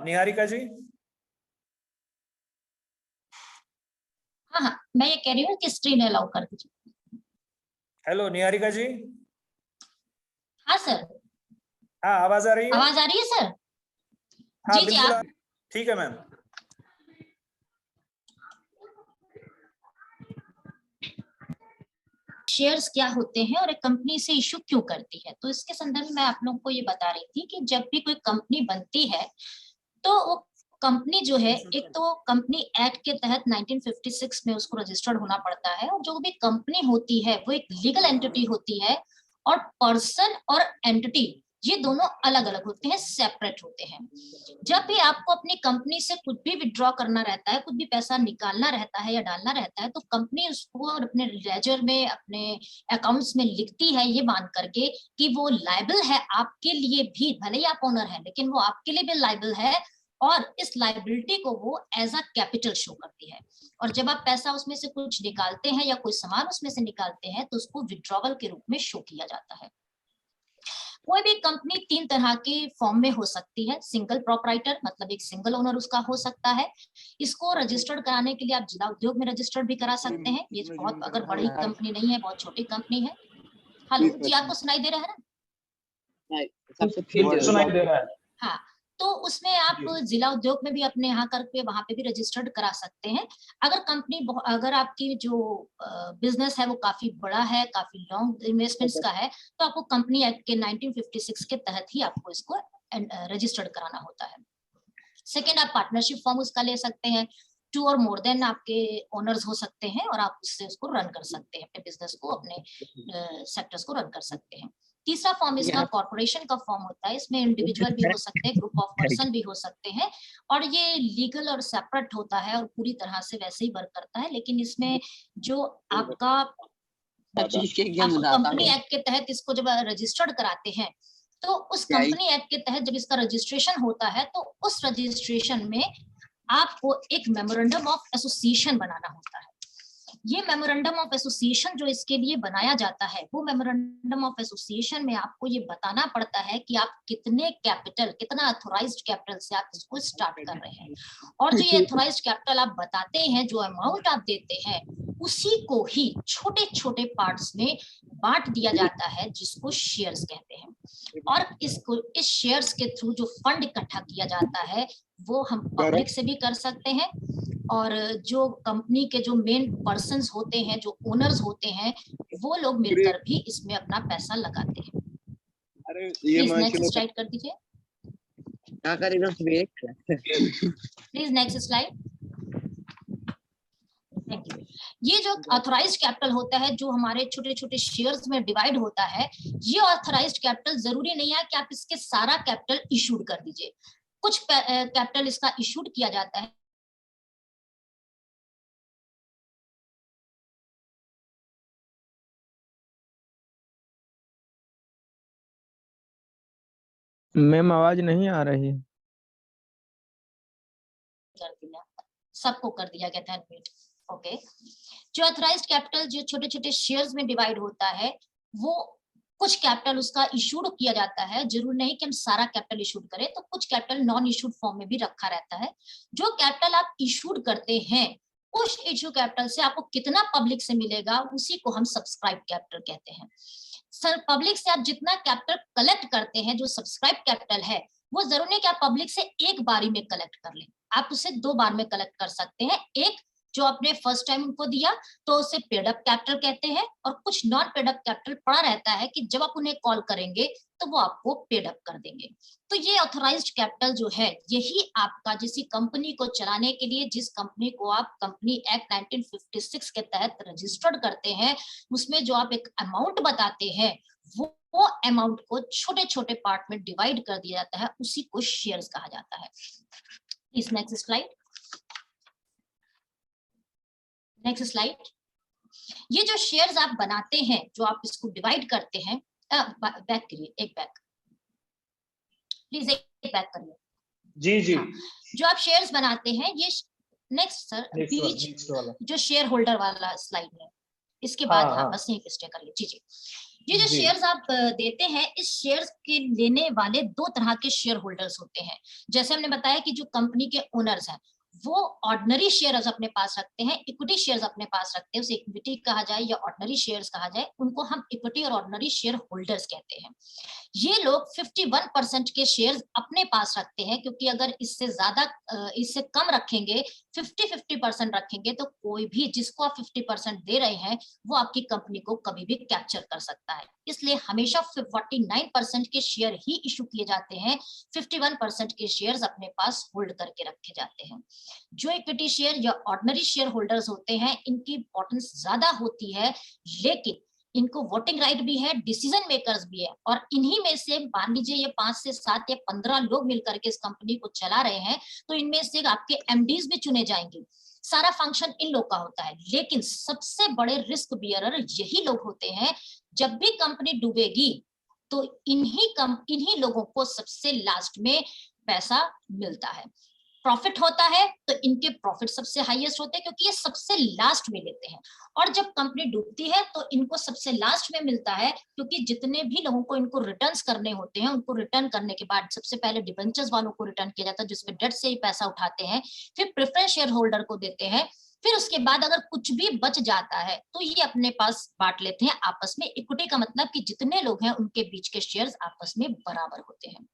निहारिका जी। हाँ, मैं ये कह रही हूँ कि स्क्रीन अलाउ कर दीजिए। हेलो निहारिका जी। हाँ सर। हाँ, आवाज आ रही है? आवाज आ रही है सर? हाँ जी जी बिल्कुल। आप। ठीक है मैम। शेयर्स क्या होते हैं और एक कंपनी से इशू क्यों करती है, तो इसके संदर्भ में मैं आप लोगों को ये बता रही थी कि जब भी कोई कंपनी बनती है तो वो कंपनी जो है, एक तो कंपनी एक्ट के तहत 1956 में उसको रजिस्टर्ड होना पड़ता है, और जो भी कंपनी होती है वो एक लीगल एंटिटी होती है, और पर्सन और एंटिटी ये दोनों अलग अलग होते हैं, सेपरेट होते हैं। जब भी आपको अपनी कंपनी से कुछ भी विड्रॉ करना रहता है, कुछ भी पैसा निकालना रहता है या डालना रहता है, तो कंपनी उसको अपने लेजर में, अपने अकाउंट्स में लिखती है ये मान करके कि वो लायबल है आपके लिए भी, भले ही आप ओनर है लेकिन वो आपके लिए भी लायबल है, और इस लायबिलिटी को वो एज अ कैपिटल शो करती है। और जब आप पैसा उसमें से कुछ निकालते हैं या कोई सामान उसमें से निकालते हैं तो उसको विड्रॉवल के रूप में शो किया जाता है। कोई भी कंपनी 3 तरह के फॉर्म में हो सकती है। सिंगल प्रोपराइटर मतलब एक सिंगल ओनर उसका हो सकता है। इसको रजिस्टर्ड कराने के लिए आप जिला उद्योग में रजिस्टर्ड भी करा सकते हैं। ये बहुत अगर बड़ी कंपनी नहीं है, बहुत छोटी कंपनी है। हेलो जी, आपको सुनाई दे रहा है ना? सुनाई दे रहा है। हाँ, तो उसमें आप जिला उद्योग में भी अपने यहाँ करके वहां पे भी रजिस्टर्ड करा सकते हैं। अगर कंपनी, अगर आपकी जो बिजनेस है वो काफी बड़ा है, काफी लॉन्ग इन्वेस्टमेंट्स का है, तो आपको कंपनी एक्ट के 1956 के तहत ही आपको इसको रजिस्टर्ड कराना होता है। सेकेंड, आप पार्टनरशिप फॉर्म उसका ले सकते हैं। 2 और मोर देन आपके ओनर्स हो सकते हैं और आप उससे उसको रन कर सकते हैं, अपने बिजनेस को, अपने सेक्टर्स को रन कर सकते हैं। तीसरा फॉर्म इसका कॉर्पोरेशन का फॉर्म होता है। इसमें इंडिविजुअल भी हो सकते हैं, ग्रुप ऑफ पर्सन भी हो सकते हैं, और ये लीगल और सेपरेट होता है और पूरी तरह से वैसे ही वर्क करता है। लेकिन इसमें जो आपका कंपनी एक्ट के तहत इसको जब रजिस्टर्ड कराते हैं, तो उस कंपनी एक्ट के तहत जब इसका रजिस्ट्रेशन होता है तो उस रजिस्ट्रेशन में आपको एक मेमोरेंडम ऑफ एसोसिएशन बनाना होता है। ये मेमोरेंडम ऑफ एसोसिएशन जो इसके लिए बनाया जाता है, वो मेमोरेंडम ऑफ एसोसिएशन में आपको ये बताना पड़ता है कि आप कितने कैपिटल, कितना अथोराइज्ड कैपिटल से आप इसको स्टार्ट कर रहे हैं। और जो ये अथोराइज्ड कैपिटल आप बताते हैं, जो अमाउंट आप देते हैं, उसी को ही छोटे छोटे पार्ट्स में बांट दिया जाता है, जिसको शेयर्स कहते हैं। और इसको, इस शेयर्स के थ्रू जो फंड इकट्ठा किया जाता है वो हम पब्लिक से भी कर सकते हैं, और जो कंपनी के जो मेन पर्सन्स होते हैं, जो ओनर्स होते हैं, वो लोग मिलकर भी इसमें अपना पैसा लगाते हैं। प्लीज नेक्स्ट स्लाइड कर दीजिए। Please next slide. Thank you. ये जो ऑथराइज्ड कैपिटल होता है, जो हमारे छोटे छोटे शेयर्स में डिवाइड होता है, ये ऑथराइज्ड कैपिटल जरूरी नहीं है कि आप इसके सारा कैपिटल इशूड कर दीजिए। कुछ कैपिटल इसका इशूड किया जाता है। मैम आवाज नहीं आ रही है। कर दिया, सबको कर दिया गया था एडमिट। ओके, जो ऑथराइज्ड कैपिटल जो छोटे छोटे शेयर्स में डिवाइड होता है, वो कुछ कैपिटल उसका इशूड किया जाता है। जरूर नहीं कि हम सारा कैपिटल इशूड करें, तो कुछ कैपिटल नॉन इशूड फॉर्म में भी रखा रहता है। जो कैपिटल आप इशूड करते हैं, उस इशू कैपिटल से आपको कितना पब्लिक से मिलेगा, उसी को हम सब्सक्राइब कैपिटल कहते हैं। सर, पब्लिक से आप जितना कैपिटल कलेक्ट करते हैं, जो सब्सक्राइब कैपिटल है, वो जरूर नहीं कि आप पब्लिक से एक बारी में कलेक्ट कर लें, आप उसे 2 बार में कलेक्ट कर सकते हैं। एक जो आपने फर्स्ट टाइम उनको दिया तो उसे पेड अप कैपिटल कहते हैं, और कुछ नॉन पेड अप कैपिटल पड़ा रहता है कि जब आप उन्हें कॉल करेंगे तो वो आपको पेड अप कर देंगे। तो ये ऑथराइज्ड कैपिटल जो है, यही आपका जिस कंपनी को चलाने के लिए, जिस कंपनी को आप कंपनी एक्ट 1956 के तहत रजिस्टर्ड करते हैं, उसमें जो आप एक अमाउंट बताते हैं, वो अमाउंट को छोटे छोटे पार्ट में डिवाइड कर दिया जाता है, उसी को शेयर्स कहा जाता है। Please next slide. Next slide. ये जो शेयर्स आप बनाते हैं, जो आप इसको डिवाइड करते हैं, बैक करिए, एक बैक प्लीज, एक बैक करिए। जी जी। हाँ, जो आप शेयर्स बनाते हैं, ये नेक्स्ट सर, बीच जो शेयर होल्डर वाला स्लाइड है, इसके बाद हाँ बस यहीं पे स्टे करिए। जी जी। ये जो जी। शेयर्स आप देते हैं, इस शेयर्स के लेने वाले दो तरह के शेयर होल्डर्स होते हैं। जैसे हमने बताया कि जो कंपनी के ओनर्स हैं वो ऑर्डिनरी शेयर्स अपने पास रखते हैं, इक्विटी शेयर्स अपने पास रखते हैं, उसे इक्विटी कहा जाए या ऑर्डिनरी शेयर्स कहा जाए, उनको हम इक्विटी और ऑर्डिनरी शेयर होल्डर्स कहते हैं। ये लोग 51% के शेयर्स अपने पास रखते हैं, क्योंकि अगर इससे ज्यादा इससे कम रखेंगे, 50-50% रखेंगे, तो कोई भी जिसको आप 50% दे रहे हैं वो आपकी कंपनी को कभी भी कैप्चर कर सकता है। इसलिए हमेशा 49% के शेयर ही इशू किए जाते हैं, 51% के शेयर्स अपने पास होल्ड करके रखे जाते हैं। जो इक्विटी शेयर या ऑर्डिनरी शेयर होल्डर्स होते हैं, इनकी इंपॉर्टेंस ज्यादा होती है, लेकिन इनको वोटिंग राइट भी है, डिसीजन मेकर्स भी है, और इन्हीं में से मान लीजिए ये 5 से 7 या 15 लोग मिलकर के इस कंपनी को चला रहे हैं, तो इनमें से आपके एमडीज भी चुने जाएंगे। सारा फंक्शन इन लोग का होता है, लेकिन सबसे बड़े रिस्क बियरर यही लोग होते हैं। जब भी कंपनी डूबेगी तो इन्हीं लोगों को सबसे लास्ट में पैसा मिलता है। प्रॉफिट होता है तो इनके प्रॉफिट सबसे हाईएस्ट होते हैं, क्योंकि ये सबसे लास्ट में लेते हैं। और जब कंपनी डूबती है तो इनको सबसे लास्ट में मिलता है, क्योंकि जितने भी लोगों को इनको रिटर्न्स करने होते हैं, उनको रिटर्न करने के बाद सबसे पहले डिबेंचर्स वालों को रिटर्न किया जाता है, जिसमें डेट से ही पैसा उठाते हैं, फिर प्रेफरेंस शेयर होल्डर को देते हैं, फिर उसके बाद अगर कुछ भी बच जाता है तो ये अपने पास बांट लेते हैं आपस में। इक्विटी का मतलब कि जितने लोग हैं उनके बीच के शेयर्स आपस में बराबर होते हैं।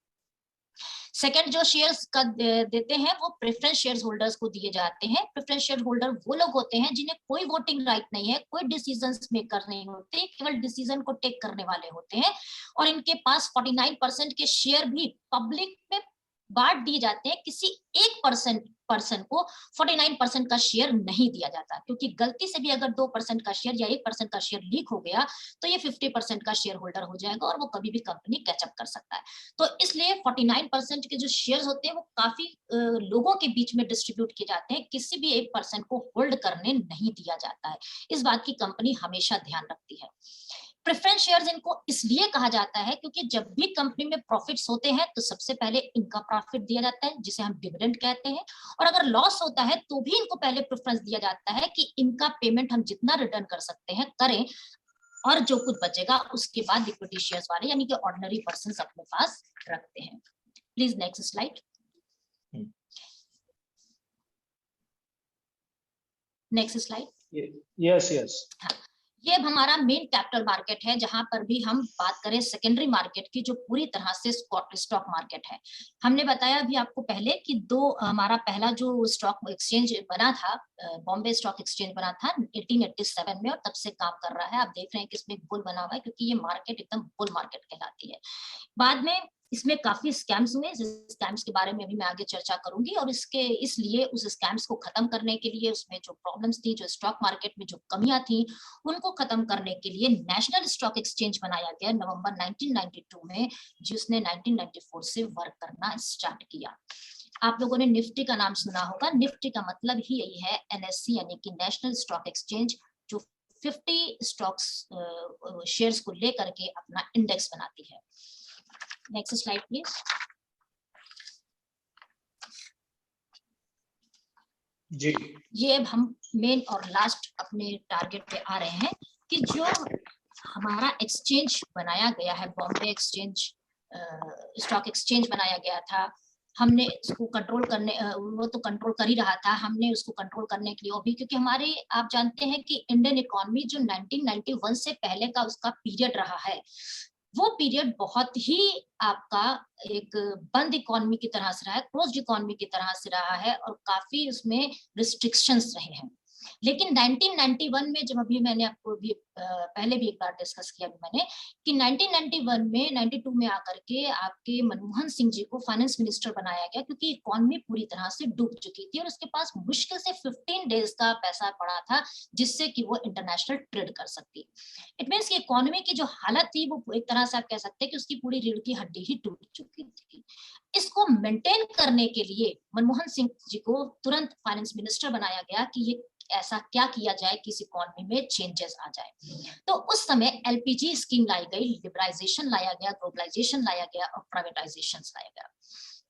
सेकंड जो शेयर्स का देते हैं वो प्रेफरेंस शेयर होल्डर्स को दिए जाते हैं। प्रेफरेंस शेयर होल्डर वो लोग होते हैं जिन्हें कोई वोटिंग राइट नहीं है, कोई डिसीजंस मेकर नहीं होते, केवल डिसीजन को टेक करने वाले होते हैं, और इनके पास 49% के शेयर भी पब्लिक में बांट दिए जाते हैं। किसी एक पर्सन को 49% का शेयर नहीं दिया जाता, क्योंकि गलती से भी अगर 2% का शेयर या 1% का शेयर लीक हो गया तो ये 50% का शेयर होल्डर हो जाएगा और वो कभी भी कंपनी कैचअप कर सकता है। तो इसलिए 49% के जो शेयर्स होते हैं वो काफी लोगों के बीच में डिस्ट्रीब्यूट किए जाते हैं, किसी भी एक पर्सन को होल्ड करने नहीं दिया जाता है। इस बात की कंपनी हमेशा ध्यान रखती है। प्रेफरेंस शेयर्स इनको इसलिए कहा जाता है क्योंकि जब भी कंपनी में प्रॉफिट्स होते हैं तो सबसे पहले इनका प्रॉफिट दिया जाता है, जिसे हम डिविडेंड कहते हैं, और अगर लॉस होता है तो भी इनको पहले प्रेफरेंस दिया जाता है कि इनका पेमेंट हम जितना रिटर्न कर सकते हैं करें, और जो कुछ बचेगा उसके बाद इक्विटी शेयर्स वाले यानी कि ऑर्डिनरी पर्संस अपने पास रखते हैं। Please next slide. Next slide. Yes yes. ये अब हमारा मेन कैपिटल मार्केट है, जहां पर भी हम बात करें सेकेंडरी मार्केट की, जो पूरी तरह से स्टॉक मार्केट है। हमने बताया अभी आपको पहले कि हमारा पहला जो स्टॉक एक्सचेंज बना था, बॉम्बे स्टॉक एक्सचेंज बना था 1887 में, और तब से काम कर रहा है। आप देख रहे हैं कि इसमें बुल बना हुआ है, क्योंकि ये मार्केट एकदम बुल मार्केट कहलाती है। बाद में इसमें काफी स्कैम्स हुए, जिस स्कैम्स के बारे में अभी मैं आगे चर्चा करूंगी, और इसलिए उस स्कैम्स को खत्म करने के लिए, उसमें जो प्रॉब्लम्स थी, जो स्टॉक मार्केट में जो कमियां थी, उनको खत्म करने के लिए नेशनल स्टॉक एक्सचेंज बनाया गया नवंबर 1992 में, जिसने 1994 से वर्क करना स्टार्ट किया। आप लोगों ने निफ्टी का नाम सुना होगा। निफ्टी का मतलब ही यही है, एनएससी यानी कि नेशनल स्टॉक एक्सचेंज, जो 50 स्टॉक्स शेयर्स को लेकर के अपना इंडेक्स बनाती है। Next slide please. जी। ये अब हम मेन और लास्ट अपने टारगेट पे आ रहे हैं कि जो हमारा एक्सचेंज बनाया गया है, बॉम्बे एक्सचेंज स्टॉक एक्सचेंज बनाया गया था, हमने इसको कंट्रोल करने, वो तो कंट्रोल कर ही रहा था, हमने उसको कंट्रोल करने के लिए वो भी, क्योंकि हमारे आप जानते हैं कि इंडियन इकोनॉमी जो 1991 से पहले का उसका पीरियड रहा है, वो पीरियड बहुत ही आपका एक बंद इकोनॉमी की तरह से रहा है, क्लोज्ड इकोनॉमी की तरह से रहा है, और काफी उसमें रिस्ट्रिक्शंस रहे हैं। लेकिन 1991 में, जब अभी मैंने आपको भी पहले भी एक बार डिस्कस किया मैंने, कि 1991 में 92 में आकर के आपके मनमोहन सिंह जी को फाइनेंस मिनिस्टर बनाया गया, क्योंकि इकोनॉमी पूरी तरह से डूब चुकी थी और उसके पास मुश्किल से 15 डेज का पैसा पड़ा था जिससे कि वो इंटरनेशनल ट्रेड कर सकती। इट मीन्स कि इकोनॉमी की जो हालत थी वो एक तरह से आप कह सकते हैं कि उसकी पूरी रीढ़ की हड्डी ही टूट चुकी थी। इसको मेंटेन करने के लिए मनमोहन सिंह जी को तुरंत फाइनेंस मिनिस्टर बनाया गया कि ये ऐसा क्या किया जाए कि इस इकोनॉमी में चेंजेस आ जाए। तो उस समय एलपीजी स्कीम लाई गई, लिबरलाइजेशन लाया गया, ग्लोबलाइजेशन लाया गया और प्राइवेटाइजेशन लाया गया।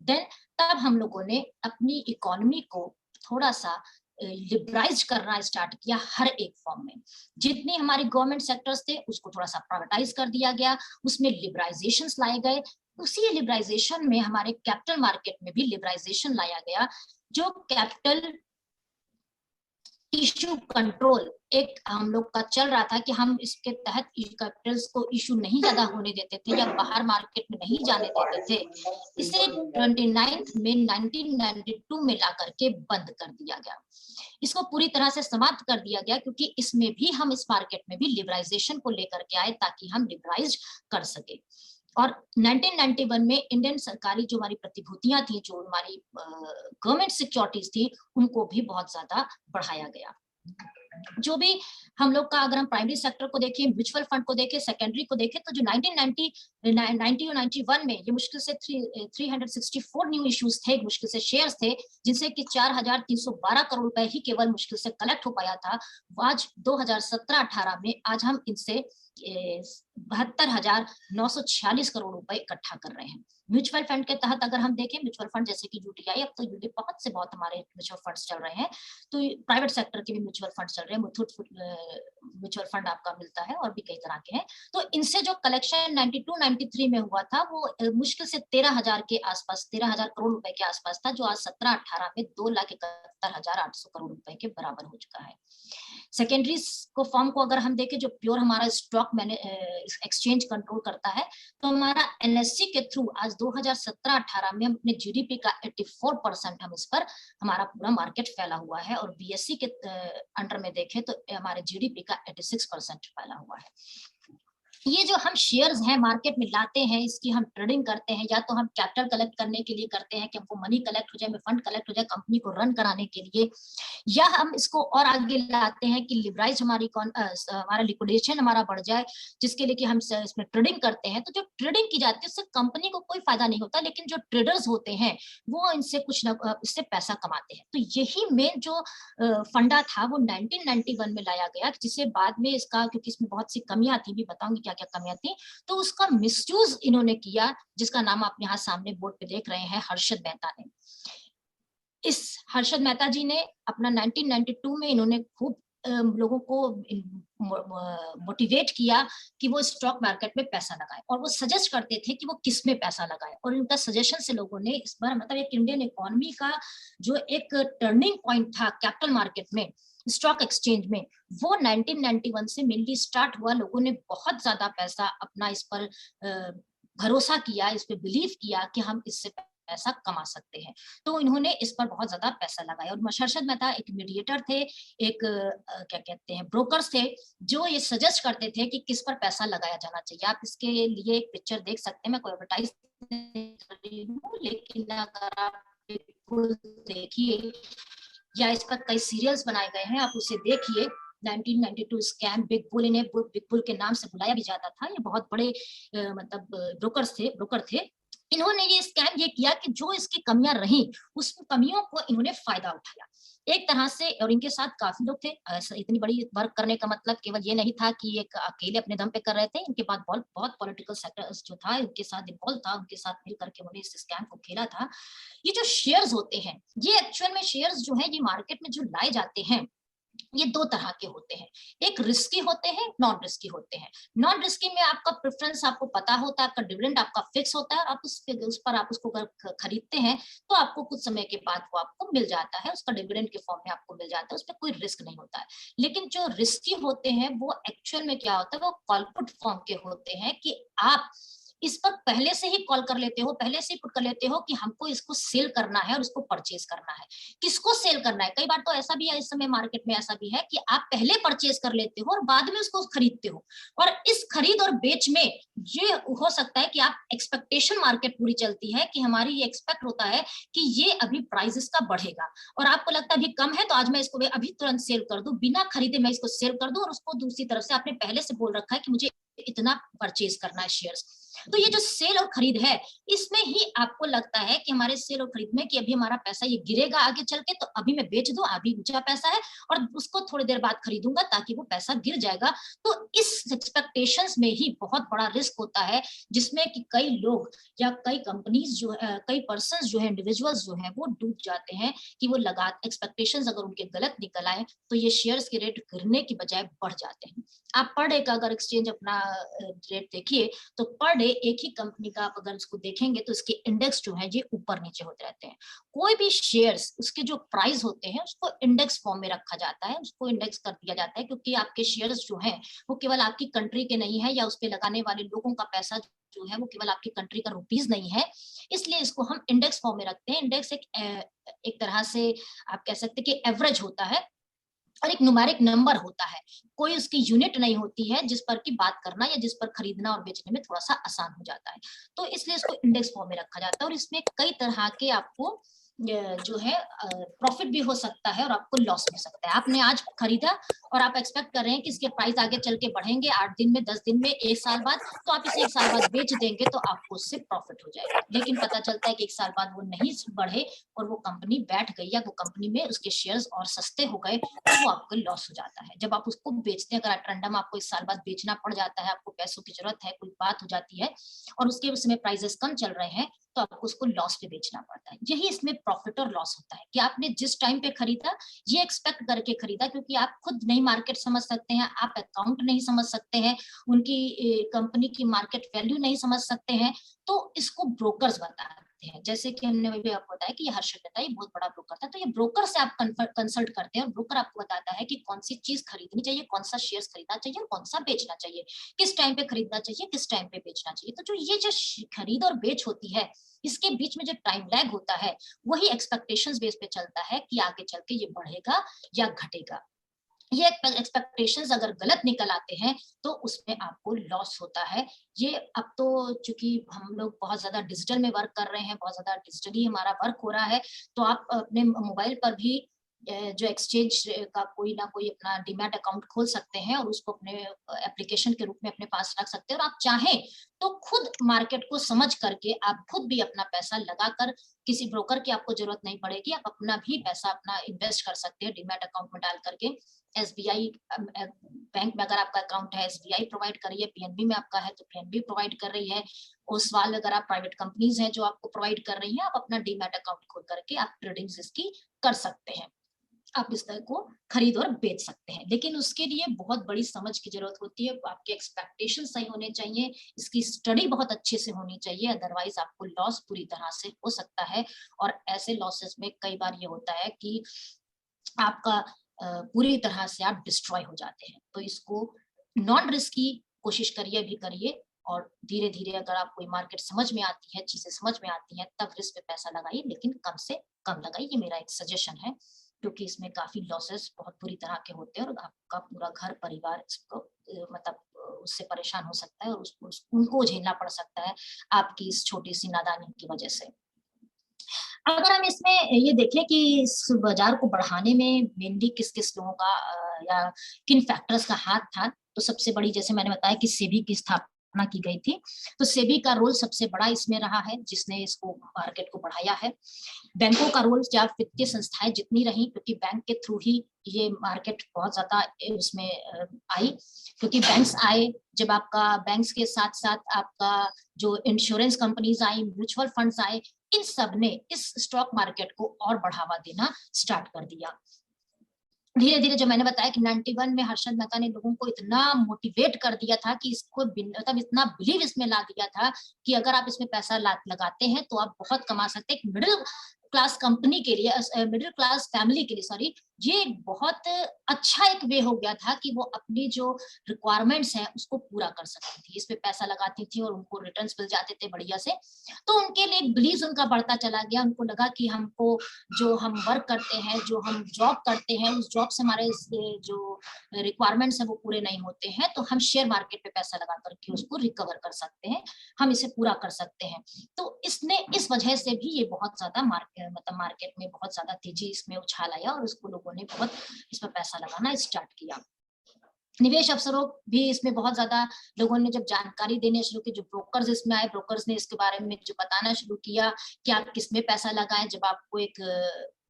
देन तब हम लोगों ने अपनी इकोनॉमी को थोड़ा सा लिबराइज करना स्टार्ट किया हर एक फॉर्म में। जितने हमारे गवर्नमेंट सेक्टर्स थे उसको थोड़ा सा प्राइवेटाइज कर दिया गया, उसमें लिबराइजेशंस लाए गए। उसी लिबराइजेशन में हमारे कैपिटल मार्केट में भी लिबराइजेशन लाया गया। जो कैपिटल इशू कंट्रोल एक हम लोग का चल रहा था कि हम इसके तहत कैपिटल्स को इशू नहीं ज्यादा होने देते थे या बाहर मार्केट में नहीं जाने देते थे, इसे 29 मई 1992 में ला करके बंद कर दिया गया। इसको पूरी तरह से समाप्त कर दिया गया क्योंकि इसमें भी हम इस मार्केट में भी लिबराइजेशन को लेकर के आए ताकि हम लिबराइज कर सके। और 1991 में इंडियन सरकारी जो हमारी प्रतिभूतियां थी, जो हमारी गवर्नमेंट सिक्योरिटीज थी, उनको भी बहुत ज्यादा बढ़ाया गया। जो भी हम लोग का अगर हम प्राइमरी सेक्टर को देखें, म्यूचुअल फंड को देखें, सेकेंडरी को देखें, तो जो 1990 और 91 में ये मुश्किल से 364 न्यू इश्यूज थे, मुश्किल से शेयर्स थे, जिनसे कि 4,312 करोड़ रुपए ही केवल मुश्किल से कलेक्ट हो पाया था। आज 2017-18 में आज हम इनसे 72,946 करोड़ रुपए इकट्ठा कर रहे हैं। म्यूचुअल फंड के तहत अगर हम देखें, म्यूचुअल फंड जैसे कि यूटीआई, अब तो यूटी बहुत से बहुत हमारे म्यूचुअल फंड्स चल रहे हैं, तो प्राइवेट सेक्टर के भी म्यूचुअल फंड चल रहे हैं। मुथूट म्यूचुअल फंड आपका मिलता है और भी कई तरह के हैं। तो इनसे जो कलेक्शन 92-93 में हुआ था वो मुश्किल से 13,000 के आसपास, 13,000 करोड़ रुपए के आसपास था, जो आज 17-18 में 2,71,800 करोड़ रुपए के बराबर हो चुका है। सेकेंडरीज को फॉर्म को अगर हम देखें, जो प्योर हमारा स्टॉक एक्सचेंज कंट्रोल करता है, तो हमारा एनएससी के थ्रू आज 2017-18 में हम अपने जीडीपी का 84% हम इस पर हमारा पूरा मार्केट फैला हुआ है। और बीएससी के अंडर में देखें तो हमारे जीडीपी का 86% फैला हुआ है। ये जो हम शेयर्स हैं मार्केट में लाते हैं, इसकी हम ट्रेडिंग करते हैं, या तो हम कैपिटल कलेक्ट करने के लिए करते हैं कि हमको मनी कलेक्ट हो जाए, फंड कलेक्ट हो जाए कंपनी को रन कराने के लिए, या हम इसको और आगे लाते हैं कि लिबराइज हमारा लिक्विडेशन हमारा बढ़ जाए, जिसके लिए कि हम इसमें ट्रेडिंग करते हैं। तो जो ट्रेडिंग की जाती है उससे कंपनी को कोई फायदा नहीं होता, लेकिन जो ट्रेडर्स होते हैं वो इनसे कुछ न इससे पैसा कमाते हैं। तो यही मेन जो फंडा था वो 1991 में लाया गया, जिसे बाद में इसका, क्योंकि इसमें बहुत सी कमियां थी, भी बताऊंगी क्या क्या कमियां थी, तो उसका मिसयूज इन्होंने किया, जिसका नाम आप यहाँ सामने बोर्ड पे देख रहे हैं, हर्षद मेहता ने। इस हर्षद मेहता जी ने अपना 1992 में इन्होंने खूब लोगों को मोटिवेट किया कि वो स्टॉक मार्केट में पैसा लगाए, और वो सजेस्ट करते थे कि वो किस में पैसा लगाए। और उनका सजेशन से लोगों ने इस बार मतलब एक इंडियन इकोनॉमी का जो एक टर्निंग पॉइंट था कैपिटल मार्केट में, स्टॉक एक्सचेंज में, वो 1991 से मेनली स्टार्ट हुआ। लोगों ने बहुत ज्यादा पैसा अपना इस पर भरोसा किया, इस पर बिलीव किया कि हम इससे पैसा कमा सकते हैं, तो इन्होंने इस पर बहुत ज्यादा पैसा लगाया। और हर्षद मेहता एक मीडिएटर थे, एक क्या कहते हैं, ब्रोकर्स थे, जो ये सजेस्ट करते थे कि किस पर पैसा लगाया जाना चाहिए। आप इसके लिए एक पिक्चर देख सकते हैं, मैं कोई एडवर्टाइज नहीं कर रही हूँ, लेकिन अगर आप देखिए या इस पर कई सीरियल्स बनाए गए हैं, आप उसे देखिए। 1992 स्कैम, बिग बुल, इन्हें बिग बुल के नाम से बुलाया भी जाता था। ये बहुत बड़े मतलब ब्रोकर थे। इन्होंने ये स्कैम ये किया कि जो इसकी कमियां रही, उस कमियों को इन्होंने फायदा उठाया एक तरह से। और इनके साथ काफी लोग थे। इतनी बड़ी वर्क करने का मतलब केवल ये नहीं था कि ये अकेले अपने दम पे कर रहे थे, इनके बाद बहुत पॉलिटिकल सेक्टर जो था उनके साथ इन्वॉल्व था, उनके साथ मिल करके उन्होंने इस स्कैम को खेला था। ये जो शेयर्स होते हैं, ये एक्चुअल में शेयर्स जो है ये मार्केट में जो लाए जाते हैं, ये दो तरह के होते हैं। एक रिस्की होते हैं, नॉन रिस्की होते हैं। नॉन रिस्की में आपका प्रेफरेंस आपको पता होता है, आपका डिविडेंड आपका फिक्स होता है, और आप उस पर आप उसको खरीदते हैं तो आपको कुछ समय के बाद वो आपको मिल जाता है, उसका डिविडेंड के फॉर्म में आपको मिल जाता है, उस पर कोई रिस्क नहीं होता है। लेकिन जो रिस्की होते हैं वो एक्चुअल में क्या होता है, वो कॉल पुट फॉर्म के होते हैं कि आप इस पर पहले से ही कॉल कर लेते हो, पहले से ही पुट कर लेते हो कि हमको इसको सेल करना है और इसको परचेज करना है। किसको सेल करना है? कई बार तो ऐसा भी है, इस समय मार्केट में ऐसा भी है कि आप पहले परचेज कर लेते हो और बाद में उसको खरीदते हो। और इस खरीद और बेच में ये हो सकता है कि आप एक्सपेक्टेशन मार्केट पूरी चलती है कि हमारी ये एक्सपेक्ट होता है कि ये अभी प्राइस इसका बढ़ेगा, और आपको लगता है अभी कम है तो आज मैं इसको अभी तुरंत सेल कर दूं, बिना खरीदे मैं इसको सेल कर दूं, और उसको दूसरी तरफ से आपने पहले से बोल रखा है कि मुझे इतना परचेज करना है शेयर्स। तो ये जो सेल और खरीद है, इसमें ही आपको लगता है कि हमारे सेल और खरीद में कि अभी हमारा पैसा ये गिरेगा आगे चल के, तो अभी मैं बेच दूं, अभी ऊंचा पैसा है और उसको थोड़ी देर बाद खरीदूंगा ताकि वो पैसा गिर जाएगा। तो इस एक्सपेक्टेशंस में ही बहुत बड़ा रिस्क होता है, जिसमें कि कई लोग या कई कंपनीज जो है, कई पर्सन जो है, इंडिविजुअल्स जो है, वो डूब जाते हैं कि वो लगा एक्सपेक्टेशंस अगर उनके गलत निकल आए तो ये शेयर्स के रेट गिरने की बजाय बढ़ जाते हैं। आप पर डे का अगर एक्सचेंज अपना रेट देखिए, तो पर डे एक ही कंपनी का आप अगर इसको देखेंगे तो इसके इंडेक्स जो है ये ऊपर नीचे होते रहते हैं। कोई भी शेयर्स उसके जो प्राइस होते हैं उसको इंडेक्स फॉर्म में रखा जाता है, उसको इंडेक्स कर दिया जाता है, क्योंकि आपके शेयर्स जो हैं वो केवल आपकी कंट्री के नहीं है, या उस पे लगाने वाले लोगों का पैसा जो है वो केवल आपकी कंट्री का रुपीज नहीं है, इसलिए इसको हम इंडेक्स फॉर्म में रखते हैं। इंडेक्स एक तरह से आप कह सकते हैं कि एवरेज होता है और एक न्यूमेरिक नंबर होता है, कोई उसकी यूनिट नहीं होती है जिस पर की बात करना या जिस पर खरीदना और बेचने में थोड़ा सा आसान हो जाता है। तो इसलिए इसको इंडेक्स फॉर्म में रखा जाता है और इसमें कई तरह के आपको जो है प्रॉफिट भी हो सकता है और आपको लॉस हो सकता है। आपने आज खरीदा और आप एक्सपेक्ट कर रहे हैं कि इसके प्राइस आगे चल के बढ़ेंगे 8 दिन में, 10 दिन में, 1 साल बाद, तो आप इसे 1 साल बाद बेच देंगे तो आपको उससे प्रॉफिट हो जाएगा। लेकिन पता चलता है कि 1 साल बाद वो नहीं बढ़े और वो कंपनी बैठ गई या वो कंपनी में उसके शेयर्स और सस्ते हो गए, तो वो आपको लॉस हो जाता है। जब आप उसको बेचते हैं, अगर रैंडम आपको 1 साल बाद बेचना पड़ जाता है, आपको पैसों की जरूरत है, कोई बात हो जाती है और उसके उसमें प्राइसेस कम चल रहे हैं, तो आपको उसको लॉस पे बेचना पड़ता है। यही इसमें प्रॉफिट और लॉस होता है कि आपने जिस टाइम पे खरीदा ये एक्सपेक्ट करके खरीदा, क्योंकि आप खुद नहीं मार्केट समझ सकते हैं, आप अकाउंट नहीं समझ सकते हैं, उनकी कंपनी की मार्केट वैल्यू नहीं समझ सकते हैं, तो इसको ब्रोकर्स बताते हैं। जैसे कि हमने भी आपको बताया कि ये हर्षद मेहता ये बहुत बड़ा ब्रोकर था, तो ये ब्रोकर से आप कंसल्ट करते हैं और ब्रोकर आपको बताता है कि कौन सी चीज खरीदनी चाहिए, कौन सा शेयर खरीदना चाहिए और कौन सा बेचना चाहिए, किस टाइम पे खरीदना चाहिए, किस टाइम पे बेचना चाहिए। तो जो ये जो खरीद और बेच होती है, इसके बीच में जो टाइम लैग होता है, वही एक्सपेक्टेशंस बेस पे चलता है कि आगे चल के ये बढ़ेगा या घटेगा। ये एक्सपेक्टेशंस अगर गलत निकल आते हैं तो उसमें आपको लॉस होता है। ये अब तो चूंकि हम लोग बहुत ज्यादा डिजिटल में वर्क कर रहे हैं, बहुत ज्यादा डिजिटली हमारा वर्क हो रहा है, तो आप अपने मोबाइल पर भी जो एक्सचेंज का कोई ना कोई अपना डीमैट अकाउंट खोल सकते हैं और उसको अपने एप्लीकेशन के रूप में अपने पास रख सकते हैं। और आप चाहें तो खुद मार्केट को समझ करके आप खुद भी अपना पैसा लगाकर, किसी ब्रोकर की आपको जरूरत नहीं पड़ेगी, आप अपना भी पैसा अपना इन्वेस्ट कर सकते हैं डीमैट अकाउंट में डाल करके। एसबीआई बैंक में अगर आपका अकाउंट है, एसबीआई प्रोवाइड कर रही है, पीएनबी में आपका है तो पीएनबी प्रोवाइड कर रही है, ओसवाल अगर आप प्राइवेट कंपनीज हैं जो आपको प्रोवाइड कर रही हैं, आप अपना डीमैट अकाउंट खोल करके आप ट्रेडिंग इसकी कर सकते हैं, आप इस तरह को खरीद और बेच सकते हैं। लेकिन उसके लिए बहुत बड़ी समझ की जरूरत होती है, आपके एक्सपेक्टेशन सही होने चाहिए, इसकी स्टडी बहुत अच्छे से होनी चाहिए, अदरवाइज आपको लॉस पूरी तरह से हो सकता है। और ऐसे लॉसेस में कई बार ये होता है कि आपका पूरी तरह से आप डिस्ट्रॉय हो जाते हैं। तो इसको नॉन रिस्की कोशिश करिए, भी करिए, और धीरे धीरे अगर आप कोई मार्केट समझ में आती है, चीजें समझ में आती हैं, तब रिस्क पे पैसा लगाइए, लेकिन कम से कम लगाइए। ये मेरा एक सजेशन है, क्योंकि इसमें काफी लॉसेस बहुत बुरी तरह के होते हैं और आपका पूरा घर परिवार इसको मतलब उससे परेशान हो सकता है और उनको झेलना पड़ सकता है आपकी इस छोटी सी नादानी की वजह से। अगर हम इसमें ये देखें कि इस बाजार को बढ़ाने में मेनली किस-किस लोगों का या किन फैक्टर्स का हाथ था, तो सबसे बड़ी, जैसे मैंने बताया कि सेबी की स्थापना की गई थी, तो सेबी का रोल सबसे बड़ा इसमें रहा है, जिसने इसको मार्केट को बढ़ाया है। बैंकों का रोल, या वित्तीय संस्थाएं जितनी रही, क्योंकि बैंक के थ्रू ही ये मार्केट बहुत ज्यादा उसमें आई, क्योंकि बैंक्स आए, जब आपका बैंक्स के साथ साथ आपका जो इंश्योरेंस कंपनीज आई, म्यूचुअल फंड्स आए, इन सब ने इस स्टॉक मार्केट को और बढ़ावा देना स्टार्ट कर दिया। धीरे धीरे, जो मैंने बताया कि 91 में हर्षद मेहता ने लोगों को इतना मोटिवेट कर दिया था कि इसको मतलब इतना बिलीव इसमें ला दिया था कि अगर आप इसमें पैसा लगाते हैं तो आप बहुत कमा सकते हैं। मिडिल क्लास कंपनी के लिए, मिडिल क्लास फैमिली के लिए, सॉरी, ये बहुत अच्छा एक वे हो गया था कि वो अपनी जो रिक्वायरमेंट्स हैं उसको पूरा कर सकती थी, इस पे पैसा लगाती थी और उनको रिटर्न्स मिल जाते थे बढ़िया से। तो उनके लिए बिलीव उनका बढ़ता चला गया, उनको लगा कि हमको जो हम वर्क करते हैं, जो हम जॉब करते हैं, उस जॉब से हमारे जो रिक्वायरमेंट्स है वो पूरे नहीं होते हैं, तो हम शेयर मार्केट पे पैसा लगा करके उसको रिकवर कर सकते हैं, हम इसे पूरा कर सकते हैं। तो इसने इस वजह से भी ये बहुत ज्यादा मार्केट में बहुत ज्यादा तेजी इसमें उछाल आया और उसको लोगों ने बहुत इस पर पैसा लगाना स्टार्ट किया। निवेश अफसरों भी इसमें बहुत ज्यादा लोगों ने जब जानकारी देने शुरू की, जो ब्रोकर्स इसमें आए, ब्रोकर्स ने इसके बारे में जो बताना शुरू किया कि आप किसमें पैसा लगाएं, जब आपको एक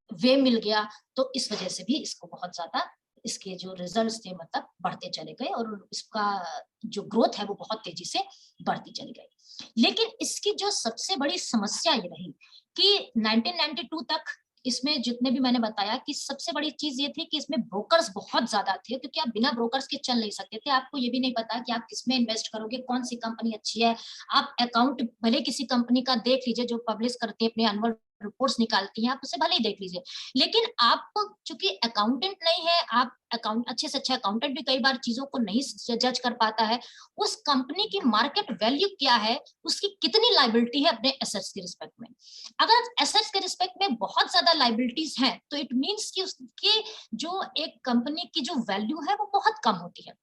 वे मिल गया, तो इस वजह से भी इसको बहुत ज्यादा इसके जो रिजल्ट्स थे मतलब बढ़ते चले गए और इसका जो ग्रोथ है वो बहुत तेजी से बढ़ती चली गई। लेकिन इसकी जो सबसे बड़ी समस्या ये रही कि 1992 तक इसमें जितने भी मैंने बताया कि सबसे बड़ी चीज ये थी कि इसमें ब्रोकर्स बहुत ज्यादा थे, क्योंकि आप बिना ब्रोकर्स के चल नहीं सकते थे। आपको ये भी नहीं पता कि आप किसमें इन्वेस्ट करोगे, कौन सी कंपनी अच्छी है। आप अकाउंट भले किसी कंपनी का देख लीजिए जो पब्लिश करती है, अपने एनुअल रिपोर्ट्स निकालती हैं, आप उसे भले ही देख लीजिए, लेकिन आप चूंकि अकाउंटेंट नहीं है, आप अकाउंट अच्छे से अच्छा अकाउंटेंट भी कई बार चीजों को नहीं जज कर पाता है। उस कंपनी की मार्केट वैल्यू क्या है, उसकी कितनी लाइबिलिटी है अपने एसेट्स के रिस्पेक्ट में। अगर एसेट्स के रिस्पेक्ट में बहुत ज्यादा लाइबिलिटीज हैं तो इट मींस कि उसकी जो एक कंपनी की जो वैल्यू है वो बहुत कम होती है।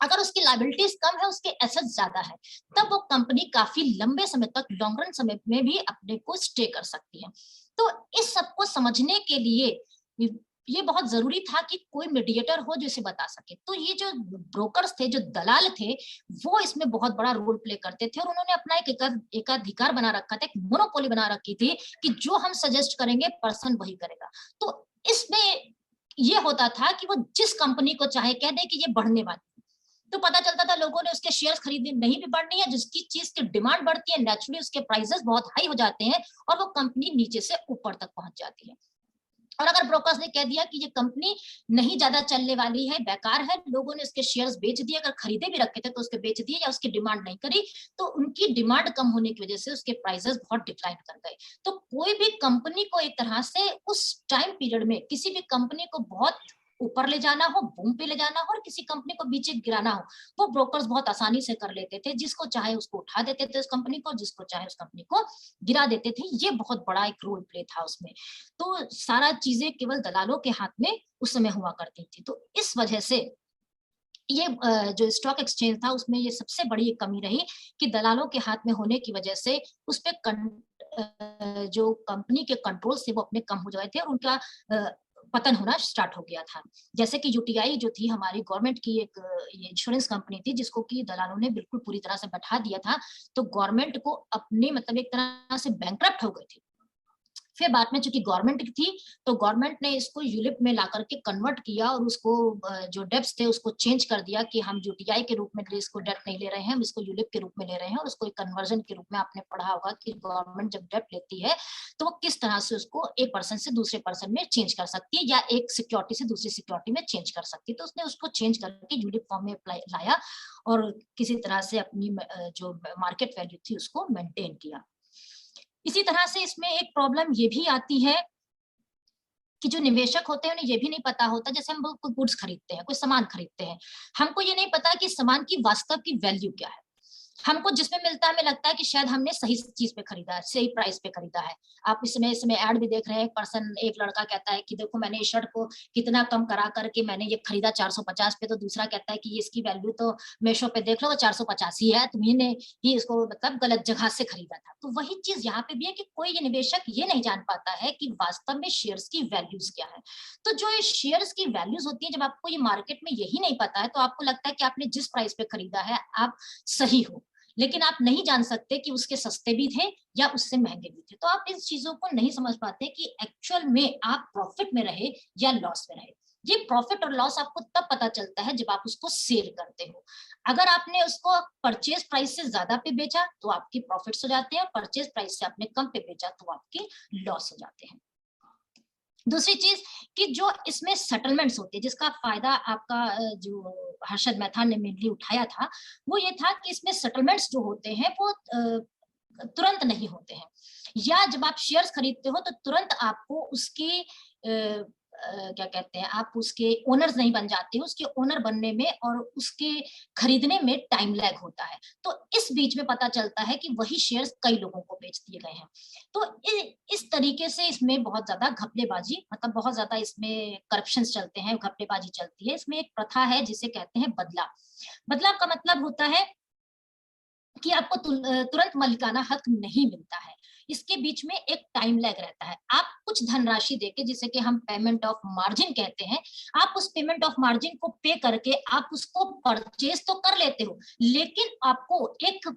अगर उसकी लाइबिलिटीज कम है, उसके एसेट्स ज्यादा है, तब वो कंपनी काफी लंबे समय तक, लॉन्ग रन समय में भी अपने को स्टे कर सकती है। तो इस सबको समझने के लिए ये बहुत जरूरी था कि कोई मीडिएटर हो जो इसे बता सके। तो ये जो ब्रोकर्स थे, जो दलाल थे, वो इसमें बहुत बड़ा रोल प्ले करते थे और उन्होंने अपना एक एकाधिकार बना रखा था, एक मोनोपोली बना रखी थी कि जो हम सजेस्ट करेंगे पर्सन वही करेगा। तो इसमें ये होता था कि वो जिस कंपनी को चाहे कह दे कि ये बढ़ने वाली, तो पता चलता था लोगों ने उसके शेयर्स खरीदने नहीं भी बढ़नी है, जिसकी चीज की डिमांड बढ़ती है नेचुरली उसके प्राइसेस बहुत हाई हो जाते हैं और वो कंपनी नीचे से ऊपर तक पहुंच जाती है। और अगर ब्रोकर्स ने कह दिया कि ये कंपनी नहीं ज्यादा चलने वाली है, बेकार है, लोगों ने उसके शेयर्स बेच दिए, अगर खरीदे भी रखे थे तो उसके बेच दिए या उसकी डिमांड नहीं करी, तो उनकी डिमांड कम होने की वजह से उसके प्राइसेस बहुत डिक्लाइन कर गए। तो कोई भी कंपनी को एक तरह से उस टाइम पीरियड में किसी भी कंपनी को बहुत ऊपर ले जाना हो, बूम पे ले जाना हो और किसी कंपनी को बीच गिराना हो, वो ब्रोकर्स बहुत आसानी से कर लेते थे। जिसको चाहे उसको उठा देते थे उस कंपनी को, जिसको चाहे उस कंपनी को गिरा देते थे। ये बहुत बड़ा एक रोल प्ले था उसमें। तो सारा चीजें केवल दलालों के हाथ में उस समय हुआ करती थी। तो इस वजह से ये जो स्टॉक एक्सचेंज था उसमें ये सबसे बड़ी एक कमी रही कि दलालों के हाथ में होने की वजह से उस पे जो कंपनी के कंट्रोल से वो अपने कम हो गए थे और उनका पतन होना स्टार्ट हो गया था। जैसे कि यूटीआई जो थी हमारी गवर्नमेंट की एक ये इंश्योरेंस कंपनी थी, जिसको कि दलालों ने बिल्कुल पूरी तरह से बैठा दिया था। तो गवर्नमेंट को अपने मतलब एक तरह से बैंकरप्ट हो गई थी। फिर बाद में चूंकि गवर्नमेंट थी तो गवर्नमेंट ने इसको यूलिप में ला करके कन्वर्ट किया और उसको जो डेब्ट्स थे उसको चेंज कर दिया कि हम यूटीआई के रूप में इसको डेट नहीं ले रहे हैं, हम इसको यूलिप के रूप में ले रहे हैं। और उसको एक कन्वर्जन के रूप में आपने पढ़ा होगा कि गवर्नमेंट जब डेट लेती है तो वो किस तरह से उसको एक पर्सन से दूसरे पर्सन में चेंज कर सकती है या एक सिक्योरिटी से दूसरी सिक्योरिटी में चेंज कर सकती है। तो उसने उसको चेंज करके यूलिप फॉर्म में लाया और किसी तरह से अपनी जो मार्केट वैल्यू थी उसको मेंटेन किया। इसी तरह से इसमें एक प्रॉब्लम ये भी आती है कि जो निवेशक होते हैं उन्हें ये भी नहीं पता होता, जैसे हम कोई गुड्स खरीदते हैं, कोई सामान खरीदते हैं, हमको ये नहीं पता कि सामान की वास्तव की वैल्यू क्या है। हमको जिसमें मिलता है हमें लगता है कि शायद हमने सही चीज पे खरीदा है, सही प्राइस पे खरीदा है। आप इसमें ऐड भी देख रहे हैं, एक लड़का कहता है कि देखो मैंने इस शर्ट को कितना कम करा करके मैंने ये खरीदा 450 पे, तो दूसरा कहता है कि इसकी वैल्यू तो मीशो पे देख लो 450 ही है, तुम्ही ही इसको मतलब गलत जगह से खरीदा था। तो वही चीज यहाँ पे भी है कि कोई ये निवेशक ये नहीं जान पाता है कि वास्तव में शेयर्स की वैल्यूज क्या है। तो जो ये शेयर्स की वैल्यूज होती है, जब आपको ये मार्केट में यही नहीं पता है तो आपको लगता है कि आपने जिस प्राइस पे खरीदा है आप सही हो, लेकिन आप नहीं जान सकते कि उसके सस्ते भी थे या उससे महंगे भी थे। तो आप इन चीजों को नहीं समझ पाते कि एक्चुअल में आप प्रॉफिट में रहे या लॉस में रहे। ये प्रॉफिट और लॉस आपको तब पता चलता है जब आप उसको सेल करते हो। अगर आपने उसको परचेज प्राइस से ज्यादा पे बेचा तो आपकी प्रॉफिट्स हो जाते हैं, परचेज प्राइस से आपने कम पे बेचा तो आपकी लॉस हो जाते हैं। दूसरी चीज कि जो इसमें सेटलमेंट्स होते हैं, जिसका फायदा आपका जो हर्षद मेहता ने मेनली उठाया था, वो ये था कि इसमें सेटलमेंट्स जो होते हैं वो तुरंत नहीं होते हैं। या जब आप शेयर्स खरीदते हो तो तुरंत आपको उसकी क्या कहते हैं, आप उसके ओनर्स नहीं बन जाते हो, उसके ओनर बनने में और उसके खरीदने में टाइम लैग होता है। तो इस बीच में पता चलता है कि वही शेयर्स कई लोगों को बेच दिए गए हैं। तो इस तरीके से इसमें बहुत ज्यादा घपलेबाजी, मतलब बहुत ज्यादा इसमें करप्शन चलते हैं, घपलेबाजी चलती है। इसमें एक प्रथा है जिसे कहते हैं बदला। बदलाव का मतलब होता है कि आपको तुरंत मालिकाना हक नहीं मिलता है। इसके बीच में एक टाइम लैग रहता है। आप कुछ धनराशि देके, जिसे कि हम पेमेंट ऑफ मार्जिन कहते हैं, आप उस पेमेंट ऑफ मार्जिन को पे करके आप उसको परचेज तो कर लेते हो, लेकिन आपको एक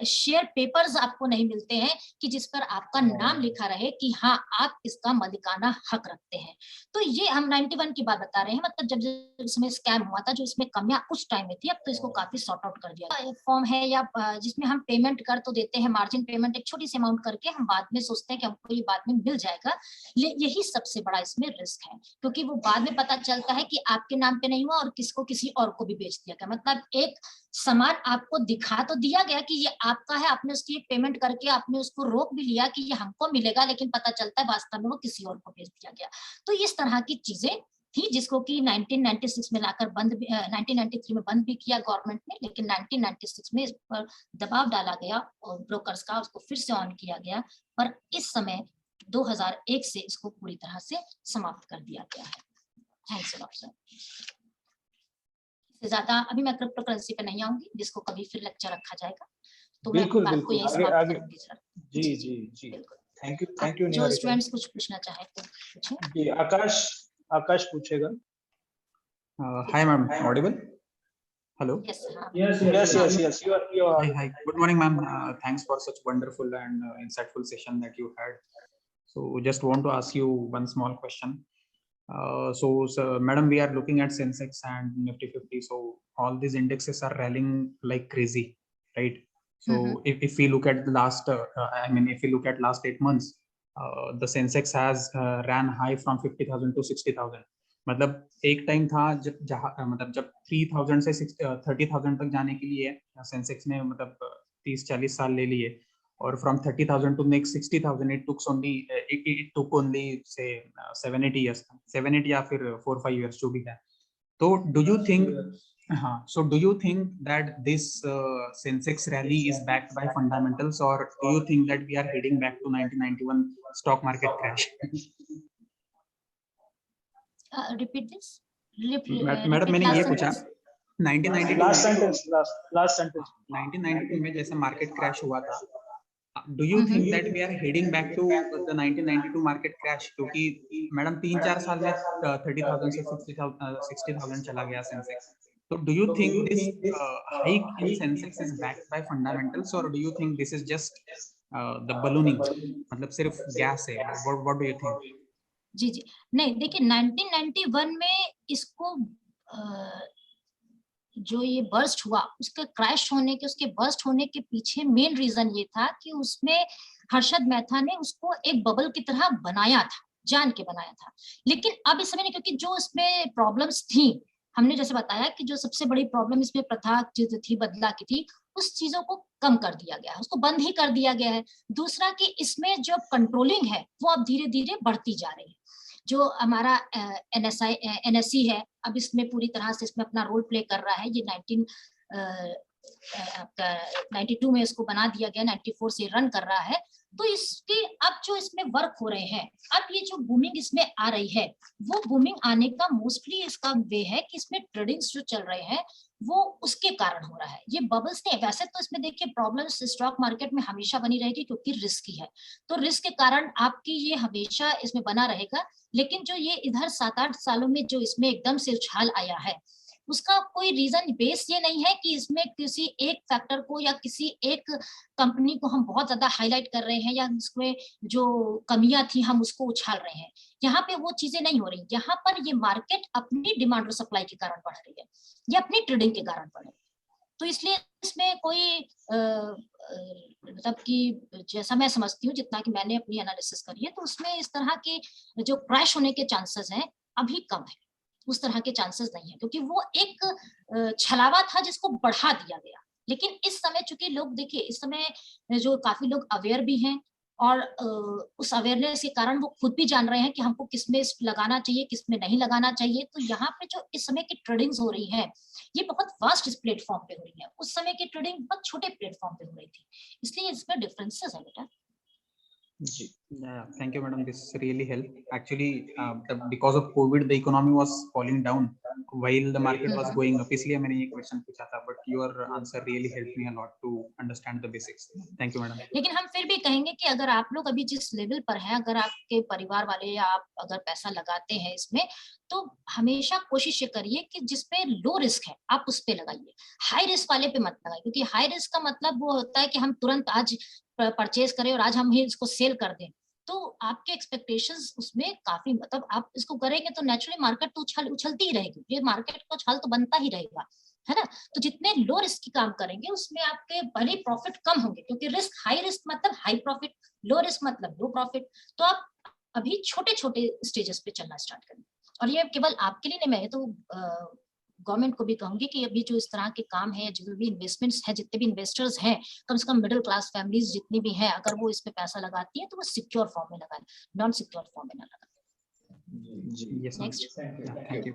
शेयर पेपर्स आपको नहीं मिलते हैं कि जिस पर आपका नाम लिखा रहे कि हाँ आप इसका मालिकाना हक रखते हैं। तो ये हम 91 की बात बता रहे हैं, मतलब जब जब इसमें स्कैम हुआ था, जो इसमें कमियां उस टाइम में थी, अब तो इसको काफी सॉर्ट आउट कर दिया गया। फॉर्म है या जिसमें हम पेमेंट कर तो देते हैं, मार्जिन पेमेंट एक छोटी सी अमाउंट करके, हम बाद में सोचते हैं कि हमको ये बाद में मिल जाएगा। यही सबसे बड़ा इसमें रिस्क है, क्योंकि वो बाद में पता चलता है कि आपके नाम पे नहीं हुआ और किसको किसी और को भी बेच दिया गया। मतलब एक सामान आपको दिखा तो दिया गया कि ये आपका है, आपने उसकी पेमेंट करके आपने उसको रोक भी लिया कि ये हमको मिलेगा, लेकिन पता चलता है वास्तव में वो किसी और को बेच दिया गया। तो इस तरह की चीजें थी, जिसको कि 1996 में लाकर 1993 में बंद भी किया गवर्नमेंट ने, लेकिन 1996 में इस पर दबाव डाला गया और ब्रोकर्स का, उसको फिर से ऑन किया गया। पर इस समय 2001 से इसको पूरी तरह से समाप्त कर दिया गया है। Thanks a lot sir. इससे ज्यादा अभी मैं क्रिप्टो करेंसी पे नहीं आऊंगी, जिसको कभी फिर लेक्चर रखा जाएगा, तो मैं बिल्कुल बात को बिल्कुल यही आगे समाप्त आगे करूंगी सर। जी जी जी बिल्कुल। थैंक यू अब जो निहारिका स्टूडेंट्स कुछ पूछना चाहे तो पूछें। जी। आकाश आकाश पूछेगा। Hi, ma'am. Audible? Hello. Yes हाँ yes yes you are Hi. Good morning, ma'am. Thanks for such wonderful and insightful session that you had. So, just want to ask you one small question. So, madam, we are looking at Sensex and Nifty 50. So, all these indexes are rallying like crazy, right? So, if we look at the last, if we look at last 8 months, the Sensex has ran high from 50,000 to 60,000. मतलब एक time था जब जब 3,000 से 30,000 तक जाने के लिए सेंसेक्स ने मतलब 30-40 साल ले लिए, और from 30,000 to next 60,000 it took only से 7-8 years, 7-8 या फिर 4-5 years जो भी है। तो do you think that this Sensex rally is backed by fundamentals, और do you think that we are heading back to 1991 stock market crash? Repeat this. Madam मैंने ये पूछा, 1992 लास्ट सेंटेंस 1992 में जैसे मार्केट क्रैश हुआ था, do you think that we are heading back to the 1992 market crash? क्योंकि madam 3-4 साल में 30,000 से 60,000 चला गया सेंसेक्स। तो do you think this hike in Sensex is backed by fundamentals, और do you think this is just the ballooning, मतलब सिर्फ गैस है? What do you think? जी जी नहीं, देखिए 1991 में इसको जो ये बर्स्ट हुआ, उसके क्रैश होने के, उसके बर्स्ट होने के पीछे मेन रीजन ये था कि उसमें हर्षद मेहता ने उसको एक बबल की तरह बनाया था, जान के बनाया था। लेकिन अब इस समय नहीं, क्योंकि जो इसमें प्रॉब्लम्स थी, हमने जैसे बताया कि जो सबसे बड़ी प्रॉब्लम इसमें प्रथा जो थी बदला की थी, उस चीजों को कम कर दिया गया है, उसको बंद ही कर दिया गया है। दूसरा कि इसमें जो कंट्रोलिंग है वो अब धीरे धीरे बढ़ती जा रही है। जो हमारा NSE है, अब इसमें पूरी तरह से इसमें अपना रोल प्ले कर रहा है। ये 92 में इसको बना दिया गया, 94 से रन कर रहा है। तो इसके अब जो इसमें वर्क हो रहे हैं, अब ये जो बूमिंग इसमें आ रही है, वो बूमिंग आने का मोस्टली इसका वे है कि इसमें ट्रेडिंग्स जो चल रहे हैं वो उसके कारण हो रहा है, ये बबल्स नहीं। वैसे तो इसमें देखिए प्रॉब्लम्स स्टॉक मार्केट में हमेशा बनी रहेगी, क्योंकि रिस्की है, तो रिस्क के कारण आपकी ये हमेशा इसमें बना रहेगा। लेकिन जो ये इधर 7-8 सालों में जो इसमें एकदम से उछाल आया है, उसका कोई रीजन बेस ये नहीं है कि इसमें किसी एक फैक्टर को या किसी एक कंपनी को हम बहुत ज्यादा हाईलाइट कर रहे हैं, या इसमें जो कमियां थी हम उसको उछाल रहे हैं। यहाँ पे वो चीजें नहीं हो रही। यहाँ पर ये मार्केट अपनी डिमांड और सप्लाई के कारण बढ़ रही है, ये अपनी ट्रेडिंग के कारण बढ़ रही है। तो इसलिए इसमें कोई मतलब कि जैसा मैं समझती हूँ, जितना कि मैंने अपनी एनालिसिस करी है, तो उसमें इस तरह के जो क्रैश होने के चांसेस हैं अभी कम है, उस तरह के चांसेस नहीं है, क्योंकि वो एक छलावा था जिसको बढ़ा दिया गया। लेकिन इस समय चूंकि लोग देखिए, इस समय जो काफी लोग अवेयर भी हैं, और उस अवेयरनेस के कारण वो खुद भी जान रहे हैं कि हमको किसमें लगाना चाहिए, किसमें नहीं लगाना चाहिए। तो यहाँ पे जो इस समय की ट्रेडिंग्स हो रही है, ये बहुत वास्ट इस प्लेटफॉर्म पे हो रही है। उस समय की ट्रेडिंग बहुत छोटे प्लेटफॉर्म पे हो रही थी, इसलिए इसमें डिफरेंसेस है बेटा। Thank you, madam. This really helped. Actually, because of COVID, the economy was falling down, while the market was Mhm. going up, इसलिए मैंने ये question पूछा था, but your answer really helped me a lot to understand the basics. Thank you, madam. लेकिन हम फिर भी कहेंगे कि अगर आप लोग अभी जिस लेवल पर हैं, अगर आपके परिवार वाले या आप अगर पैसा लगाते हैं इसमें, तो हमेशा कोशिश ये करिए कि जिस पे लो रिस्क है आप उस पे लगाइए, हाई रिस्क वाले पे मत लगाइए, क्योंकि हाई रिस्क का मतलब वो होता है कि हम तुरंत आज परचेज करें और आज हम ही इसको सेल कर दें, तो आपके एक्सपेक्टेशंस उसमें काफी, मतलब आप इसको करेंगे तो नेचुरली मार्केट तो उछलती ही रहेगी, ये मार्केट का उछाल तो बनता ही रहेगा, है ना। तो जितने लो रिस्क की काम करेंगे उसमें आपके भले प्रॉफिट कम होंगे, क्योंकि रिस्क हाई रिस्क मतलब हाई प्रॉफिट, लो रिस्क मतलब लो प्रॉफिट। तो आप अभी छोटे छोटे स्टेजेस पे चलना स्टार्ट करें, और ये केवल आपके लिए नहीं, मैं तो गवर्नमेंट को भी कहूंगी कि अभी जो इस तरह के काम है, जो भी इन्वेस्टमेंट्स है, जितने भी इन्वेस्टर्स हैं, कम से कम मिडिल क्लास फैमिलीज जितनी भी हैं, अगर वो इस पे पैसा लगाती है तो वो सिक्योर फॉर्म में लगाए, नॉन सिक्योर फॉर्म में ना लगाए। जी Yes, ma'am. Next. Yeah, thank you.